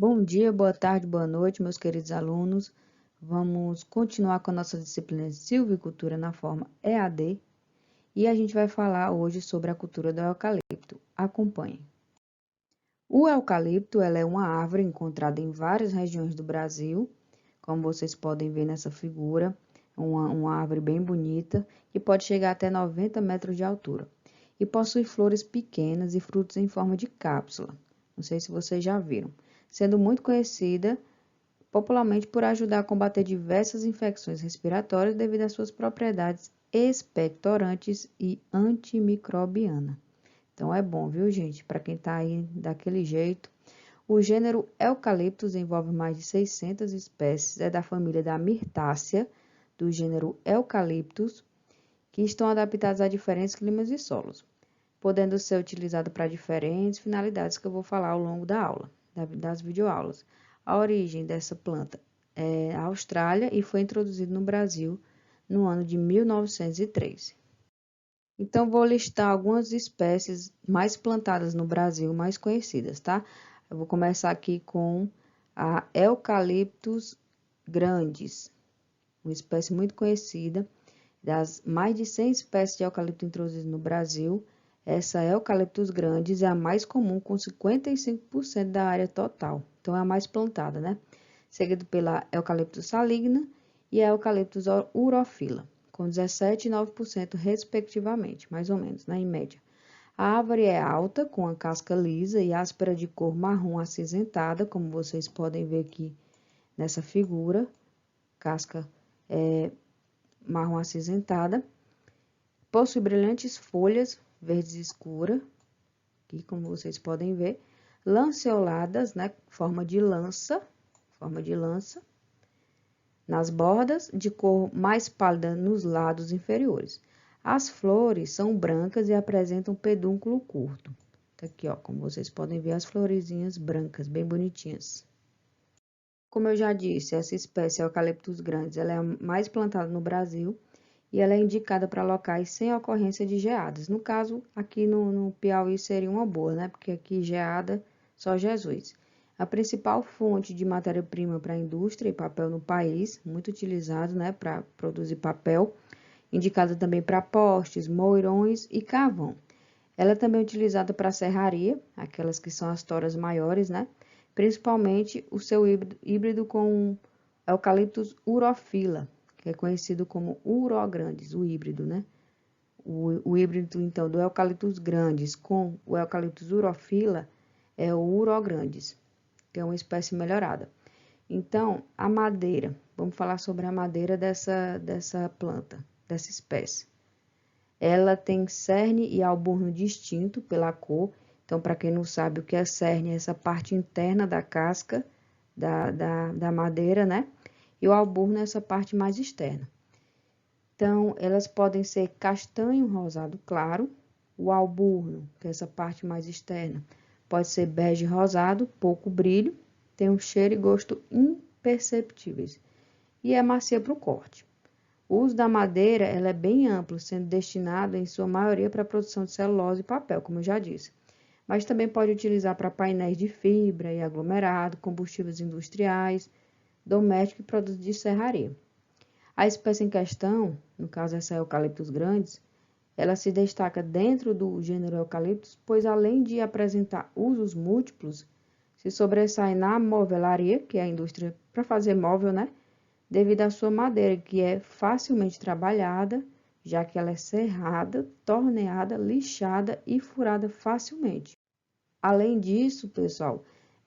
Bom dia, boa tarde, boa noite, meus queridos alunos. Vamos continuar com a nossa disciplina de silvicultura na forma EAD e a gente vai falar hoje sobre a cultura do eucalipto. Acompanhe. O eucalipto ela é uma árvore encontrada em várias regiões do Brasil, como vocês podem ver nessa figura, uma árvore bem bonita, que pode chegar até 90 metros de altura e possui flores pequenas e frutos em forma de cápsula. Não sei se vocês já viram, sendo muito conhecida popularmente por ajudar a combater diversas infecções respiratórias devido às suas propriedades expectorantes e antimicrobiana. Então é bom, viu, gente? Para quem está aí daquele jeito. O gênero Eucalyptus envolve mais de 600 espécies, é da família da Myrtácea, do gênero Eucalyptus, que estão adaptados a diferentes climas e solos, podendo ser utilizado para diferentes finalidades que eu vou falar ao longo da aula, das videoaulas. A origem dessa planta é a Austrália e foi introduzido no Brasil no ano de 1903. Então, vou listar algumas espécies mais plantadas no Brasil, mais conhecidas, tá? Eu vou começar aqui com a Eucalyptus grandes, uma espécie muito conhecida. Das mais de 100 espécies de eucalipto introduzidas no Brasil, essa Eucalyptus grandes é a mais comum, com 55% da área total. Então, é a mais plantada, né? Seguido pela Eucalyptus saligna e a Eucalyptus urophila, com 17% e 9% respectivamente, mais ou menos, né, em média. A árvore é alta, com a casca lisa e áspera de cor marrom acinzentada, como vocês podem ver aqui nessa figura, casca marrom acinzentada. Possui brilhantes folhas verdes escuras, aqui como vocês podem ver, lanceoladas, né, forma de lança, nas bordas, de cor mais pálida nos lados inferiores. As flores são brancas e apresentam pedúnculo curto. Tá aqui, ó, como vocês podem ver, as florezinhas brancas, bem bonitinhas. Como eu já disse, essa espécie Eucalyptus grandes, ela é a mais plantada no Brasil e ela é indicada para locais sem ocorrência de geadas. No caso, aqui no Piauí seria uma boa, né? Porque aqui geada, só Jesus. A principal fonte de matéria-prima para a indústria e papel no país, muito utilizado, né, para produzir papel, indicada também para postes, moirões e carvão. Ela é também utilizada para serraria, aquelas que são as toras maiores, né? Principalmente o seu híbrido com Eucalyptus urophila, que é conhecido como urograndes, o híbrido, né? O híbrido, então, do Eucalyptus grandes com o Eucalyptus urophila é o urograndes, que é uma espécie melhorada. Então, a madeira, vamos falar sobre a madeira dessa planta, dessa espécie. Ela tem cerne e alburno distinto pela cor. Então, para quem não sabe o que é cerne, é essa parte interna da casca da madeira, né? E o alburno é essa parte mais externa. Então, elas podem ser castanho rosado claro, o alburno, que é essa parte mais externa, pode ser bege rosado, pouco brilho, tem um cheiro e gosto imperceptíveis e é macia para o corte. O uso da madeira ela é bem amplo, sendo destinado em sua maioria para a produção de celulose e papel, como eu já disse, mas também pode utilizar para painéis de fibra e aglomerado, combustíveis industriais, domésticos e produtos de serraria. A espécie em questão, no caso essa Eucalyptus grandes, ela se destaca dentro do gênero Eucalyptus, pois além de apresentar usos múltiplos, se sobressai na movelaria, que é a indústria para fazer móvel, né? Devido à sua madeira, que é facilmente trabalhada, já que ela é serrada, torneada, lixada e furada facilmente. Além disso, pessoal,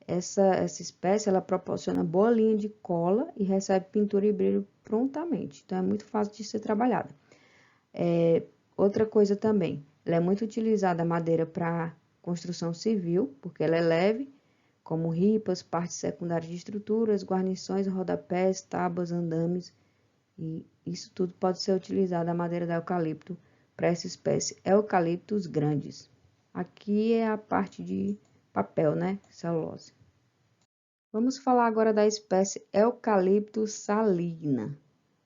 essa espécie ela proporciona boa linha de cola e recebe pintura e brilho prontamente. Então, é muito fácil de ser trabalhada. Outra coisa também, ela é muito utilizada a madeira para construção civil, porque ela é leve, como ripas, partes secundárias de estruturas, guarnições, rodapés, tábuas, andames, e isso tudo pode ser utilizado a madeira da eucalipto para essa espécie Eucalyptus grandes. Aqui é a parte de papel, né? Celulose. Vamos falar agora da espécie Eucalyptus saligna.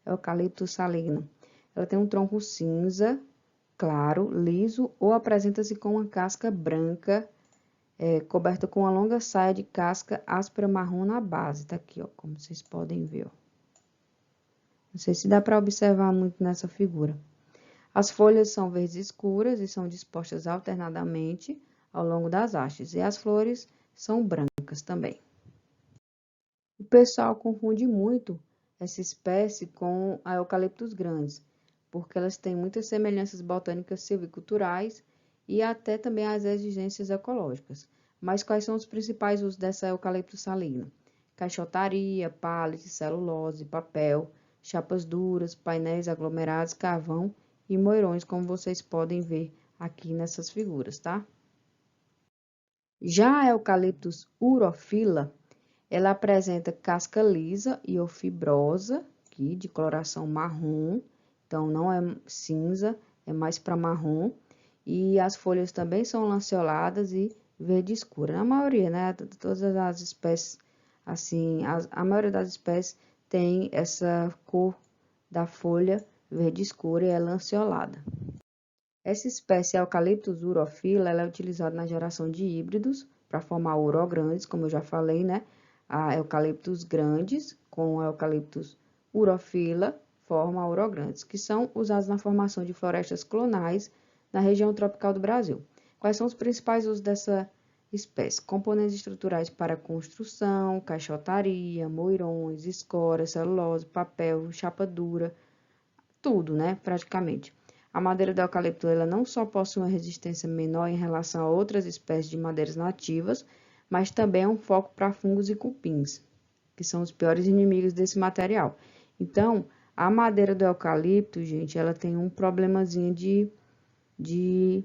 Eucalyptus saligna. Ela tem um tronco cinza, claro, liso, ou apresenta-se com uma casca branca, coberta com uma longa saia de casca áspera marrom na base. Tá aqui, ó, como vocês podem ver, ó. Não sei se dá para observar muito nessa figura. As folhas são verdes escuras e são dispostas alternadamente ao longo das hastes, e as flores são brancas também. O pessoal confunde muito essa espécie com a Eucaliptus grandes, porque elas têm muitas semelhanças botânicas silviculturais e até também as exigências ecológicas. Mas quais são os principais usos dessa Eucaliptus salina? Caixotaria, pallet, celulose, papel, chapas duras, painéis aglomerados, carvão e moirões, como vocês podem ver aqui nessas figuras, tá? Já a Eucaliptus urophila, ela apresenta casca lisa e ou fibrosa, aqui, de coloração marrom, então não é cinza, é mais para marrom, e as folhas também são lanceoladas e verde escura. Na maioria, né, todas as espécies, assim, a maioria das espécies tem essa cor da folha verde escura e é lanceolada. Essa espécie Eucaliptus urophila, ela é utilizada na geração de híbridos para formar urograndes, como eu já falei, né? A Eucaliptus grandes com a Eucaliptus urophila forma urograndes, que são usados na formação de florestas clonais na região tropical do Brasil. Quais são os principais usos dessa espécie? Componentes estruturais para construção, caixotaria, moirões, escora, celulose, papel, chapa dura, tudo, né, praticamente. A madeira do eucalipto ela não só possui uma resistência menor em relação a outras espécies de madeiras nativas, mas também é um foco para fungos e cupins, que são os piores inimigos desse material. Então, a madeira do eucalipto, gente, ela tem um problemazinho de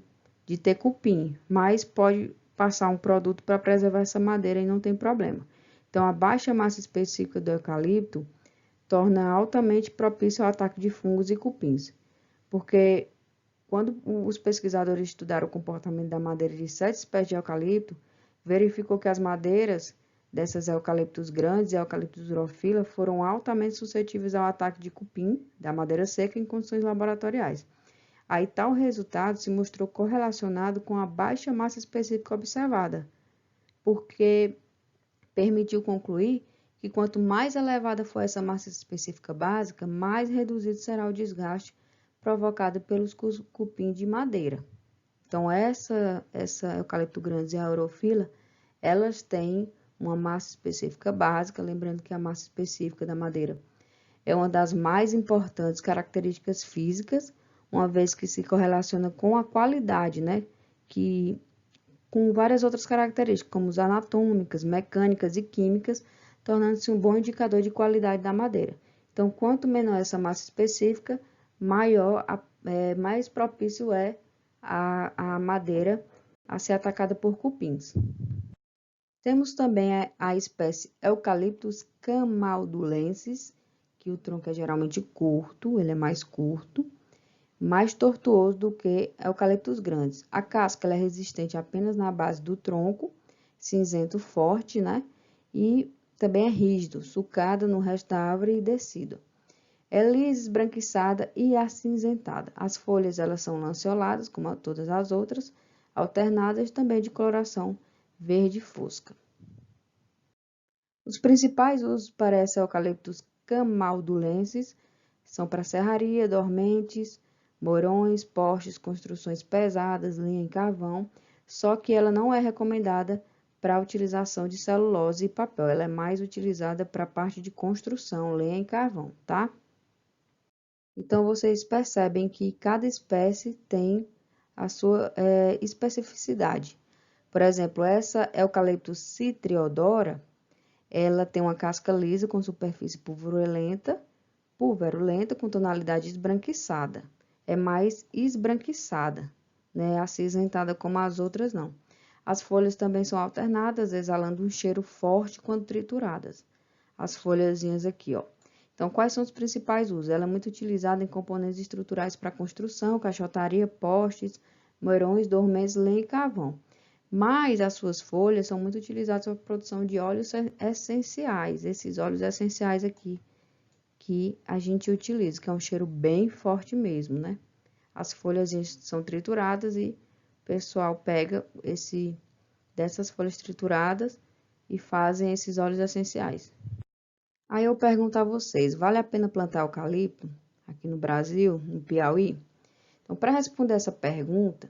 ter cupim, mas pode passar um produto para preservar essa madeira e não tem problema. Então, a baixa massa específica do eucalipto torna altamente propício ao ataque de fungos e cupins, porque quando os pesquisadores estudaram o comportamento da madeira de 7 espécies de eucalipto, verificou que as madeiras dessas eucaliptos grandes e eucaliptus urophila foram altamente suscetíveis ao ataque de cupim da madeira seca em condições laboratoriais. Aí tal resultado se mostrou correlacionado com a baixa massa específica observada, porque permitiu concluir que quanto mais elevada for essa massa específica básica, mais reduzido será o desgaste provocado pelos cupins de madeira. Então, essa eucalipto grandes e a urophila, elas têm uma massa específica básica, lembrando que a massa específica da madeira é uma das mais importantes características físicas, uma vez que se correlaciona com a qualidade, né? Com várias outras características, como as anatômicas, mecânicas e químicas, tornando-se um bom indicador de qualidade da madeira. Então, quanto menor essa massa específica, mais propício é a madeira a ser atacada por cupins. Temos também a espécie Eucaliptus camaldulensis, que o tronco é geralmente curto, ele é mais curto, mais tortuoso do que eucaliptos grandes. A casca ela é resistente apenas na base do tronco, cinzento forte, né? E também é rígido, sucado no resto da árvore e descido. É lisa, esbranquiçada e acinzentada. As folhas elas são lanceoladas, como todas as outras, alternadas também de coloração verde fosca. Os principais usos para essa Eucaliptus camaldulensis são para serraria, dormentes, moirões, postes, construções pesadas, linha em carvão, só que ela não é recomendada para a utilização de celulose e papel, ela é mais utilizada para a parte de construção, lenha em carvão, tá? Então, vocês percebem que cada espécie tem a sua especificidade. Por exemplo, essa Eucaliptus citriodora, ela tem uma casca lisa com superfície pulverulenta com tonalidade esbranquiçada. É mais esbranquiçada, né? Acinzentada como as outras não. As folhas também são alternadas, exalando um cheiro forte quando trituradas. As folhazinhas aqui, ó. Então, quais são os principais usos? Ela é muito utilizada em componentes estruturais para construção, caixotaria, postes, moirões, dormentes, lenha e carvão. Mas as suas folhas são muito utilizadas para a produção de óleos essenciais. Esses óleos essenciais aqui que a gente utiliza, que é um cheiro bem forte mesmo, né? As folhas são trituradas e o pessoal pega dessas folhas trituradas e fazem esses óleos essenciais. Aí eu pergunto a vocês, vale a pena plantar eucalipto aqui no Brasil, no Piauí? Então, para responder essa pergunta,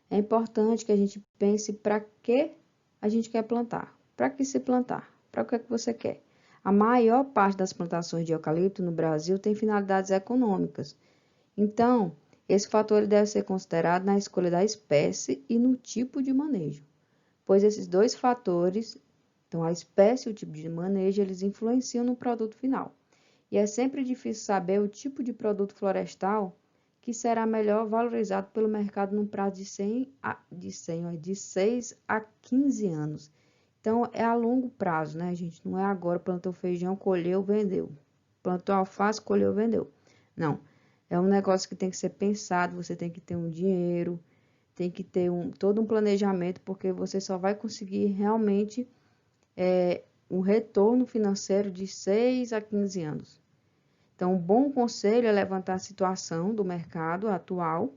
é importante que a gente pense para que a gente quer plantar. Para que se plantar? Para o que é que você quer? A maior parte das plantações de eucalipto no Brasil tem finalidades econômicas. Então, esse fator deve ser considerado na escolha da espécie e no tipo de manejo, pois esses dois fatores, então a espécie e o tipo de manejo, eles influenciam no produto final. E é sempre difícil saber o tipo de produto florestal que será melhor valorizado pelo mercado num prazo de 6 a 15 anos. Então, é a longo prazo, né, gente? Não é agora, plantou feijão, colheu, vendeu. Plantou alface, colheu, vendeu. Não. É um negócio que tem que ser pensado, você tem que ter um dinheiro, tem que ter todo um planejamento, porque você só vai conseguir realmente um retorno financeiro de 6 a 15 anos. Então, um bom conselho é levantar a situação do mercado atual,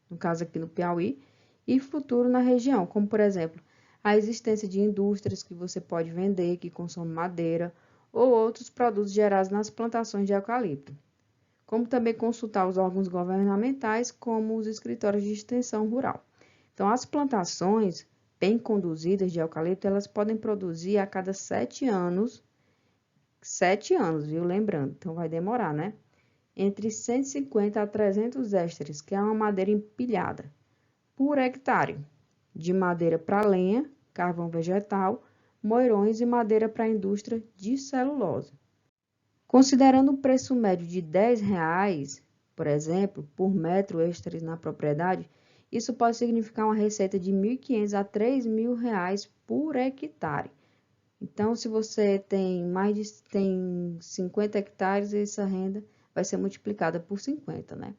no caso aqui no Piauí, e futuro na região, como, por exemplo, a existência de indústrias que você pode vender, que consomem madeira, ou outros produtos gerados nas plantações de eucalipto. Como também consultar os órgãos governamentais, como os escritórios de extensão rural. Então, as plantações bem conduzidas de eucalipto, elas podem produzir a cada 7 anos, 7 anos, viu? Lembrando, então vai demorar, né? Entre 150 a 300 ésteres, que é uma madeira empilhada, por hectare, de madeira para lenha, carvão vegetal, moirões e madeira para a indústria de celulose. Considerando o preço médio de R$10, por exemplo, por metro êxtares na propriedade, isso pode significar uma receita de R$1.500 a R$3.000 por hectare. Então, se você tem tem 50 hectares, essa renda vai ser multiplicada por 50, né?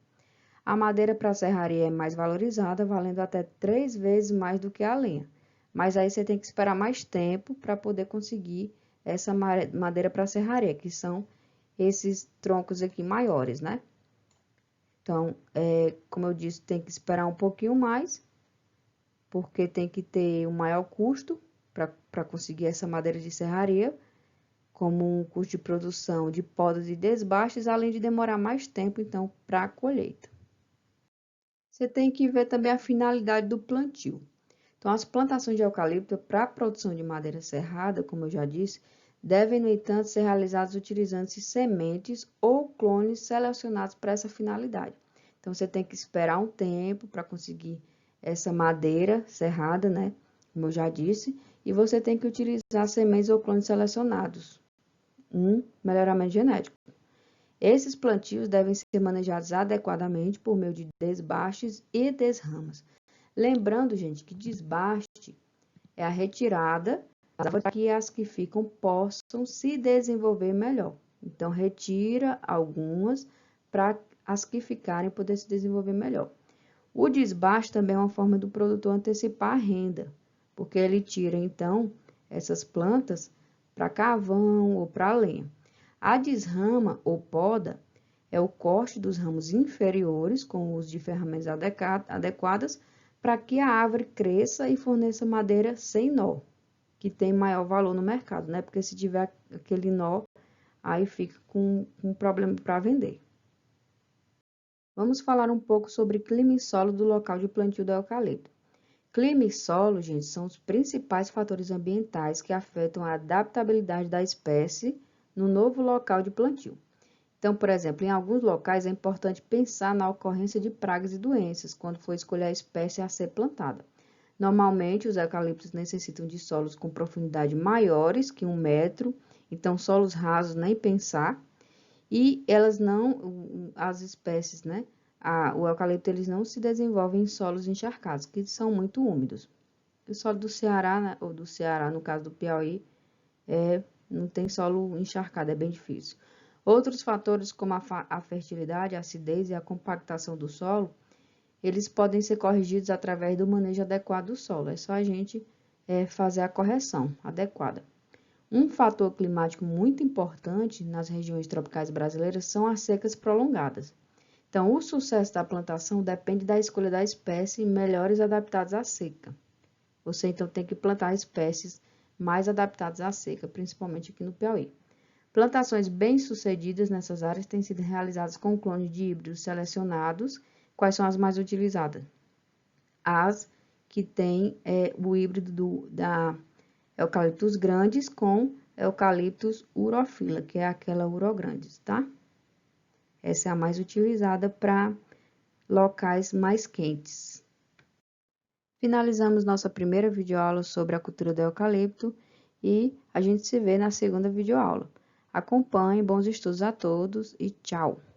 A madeira para serraria é mais valorizada, valendo até 3 vezes mais do que a lenha. Mas aí você tem que esperar mais tempo para poder conseguir essa madeira para serraria, que são esses troncos aqui maiores, né? Então, como eu disse, tem que esperar um pouquinho mais, porque tem que ter um maior custo para conseguir essa madeira de serraria, como um custo de produção de podas e desbastes, além de demorar mais tempo, então, para a colheita. Você tem que ver também a finalidade do plantio. Então, as plantações de eucalipto para a produção de madeira serrada, como eu já disse, devem, no entanto, ser realizadas utilizando-se sementes ou clones selecionados para essa finalidade. Então, você tem que esperar um tempo para conseguir essa madeira serrada, né? Como eu já disse, e você tem que utilizar sementes ou clones selecionados. Melhoramento genético. Esses plantios devem ser manejados adequadamente por meio de desbastes e desramas. Lembrando, gente, que desbaste é a retirada para que as que ficam possam se desenvolver melhor. Então, retira algumas para as que ficarem poder se desenvolver melhor. O desbaste também é uma forma do produtor antecipar a renda, porque ele tira, então, essas plantas para carvão ou para lenha. A desrama ou poda é o corte dos ramos inferiores com o uso de ferramentas adequadas para que a árvore cresça e forneça madeira sem nó, que tem maior valor no mercado, né? Porque se tiver aquele nó, aí fica com problema para vender. Vamos falar um pouco sobre clima e solo do local de plantio do eucalipto. Clima e solo, gente, são os principais fatores ambientais que afetam a adaptabilidade da espécie no novo local de plantio. Então, por exemplo, em alguns locais é importante pensar na ocorrência de pragas e doenças quando for escolher a espécie a ser plantada. Normalmente, os eucaliptos necessitam de solos com profundidade maiores que 1 metro, então solos rasos nem pensar. E as espécies, né? O eucalipto, eles não se desenvolvem em solos encharcados, que são muito úmidos. O solo do Ceará, né, ou do Ceará, no caso do Piauí, não tem solo encharcado, é bem difícil. Outros fatores, como a fertilidade, a acidez e a compactação do solo, eles podem ser corrigidos através do manejo adequado do solo. É só a gente fazer a correção adequada. Um fator climático muito importante nas regiões tropicais brasileiras são as secas prolongadas. Então, o sucesso da plantação depende da escolha da espécie melhores adaptadas à seca. Você então tem que plantar espécies mais adaptadas à seca, principalmente aqui no Piauí. Plantações bem-sucedidas nessas áreas têm sido realizadas com clone de híbridos selecionados. Quais são as mais utilizadas? As que têm o híbrido da Eucaliptus grandes com Eucaliptus urophila, que é aquela urograndes, tá? Essa é a mais utilizada para locais mais quentes. Finalizamos nossa primeira videoaula sobre a cultura do eucalipto e a gente se vê na segunda videoaula. Acompanhe, bons estudos a todos e tchau!